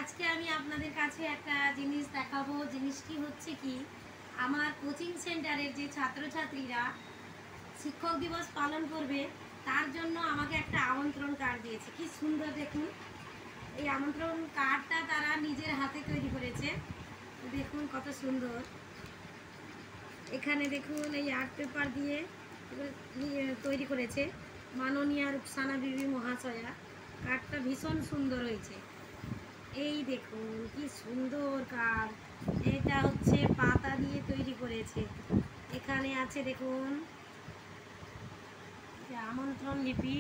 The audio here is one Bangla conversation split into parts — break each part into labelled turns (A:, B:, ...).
A: আজকে আমি আপনাদের কাছে একটা জিনিস দেখাবো। জিনিসটি হচ্ছে কি, আমার কোচিং সেন্টারের যে ছাত্রছাত্রীরা শিক্ষক দিবস পালন করবে তার জন্য আমাকে একটা আমন্ত্রণ কার্ড দিয়েছে। কি সুন্দর দেখুন, এই আমন্ত্রণ কার্ডটা তারা নিজের হাতে তৈরি করেছে। দেখুন কত সুন্দর। এখানে দেখুন এই আর্ট পেপার দিয়ে তৈরি করেছে মাননীয়া রুকসানা বিবি মহাশয়া। কার্ডটা ভীষণ সুন্দর হয়েছে। এই দেখুন কি সুন্দর কার্ড। এটা হচ্ছে পাতা দিয়ে তৈরি করেছে। এখানে আছে দেখুন আমন্ত্রণ লিপি,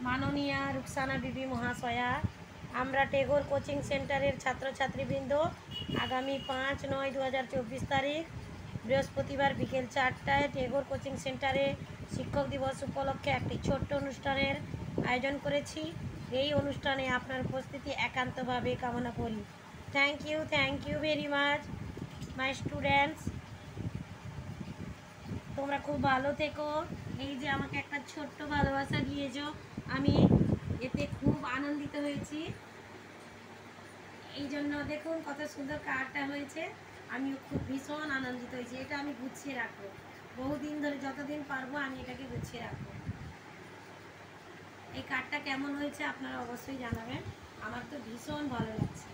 A: মাননীয়া রুকসানা বিবি মহাশয়া, আমরা টেগোর কোচিং সেন্টারের ছাত্রছাত্রীবৃন্দ আগামী 5/9/2024 তারিখ বৃহস্পতিবার বিকেল 4টায় টেগোর কোচিং সেন্টারে শিক্ষক দিবস উপলক্ষে একটি ছোট্ট অনুষ্ঠানের আয়োজন করেছি। এই অনুষ্ঠানে আপনার উপস্থিতি একান্তভাবে কামনা করি। Thank you very much my students. তোমরা খুব ভালো থেকো। এই যে আমাকে একটা ছোট্ট ভালোবাসা দিয়েছো, আমি এতে খুব আনন্দিত হয়েছি। এই জন্য দেখুন কত সুন্দর কার্ডটা হয়েছে, আমিও খুব ভীষণ আনন্দিত হয়েছি। এটা আমি গুছিয়ে রাখবো, বহুদিন ধরে যতদিন পারবো আমি এটাকে গুছিয়ে রাখবো। এই কার্ডটা কেমন হয়েছে আপনারা অবশ্যই জানাবেন, আমার তো ভীষণ ভালো লাগছে।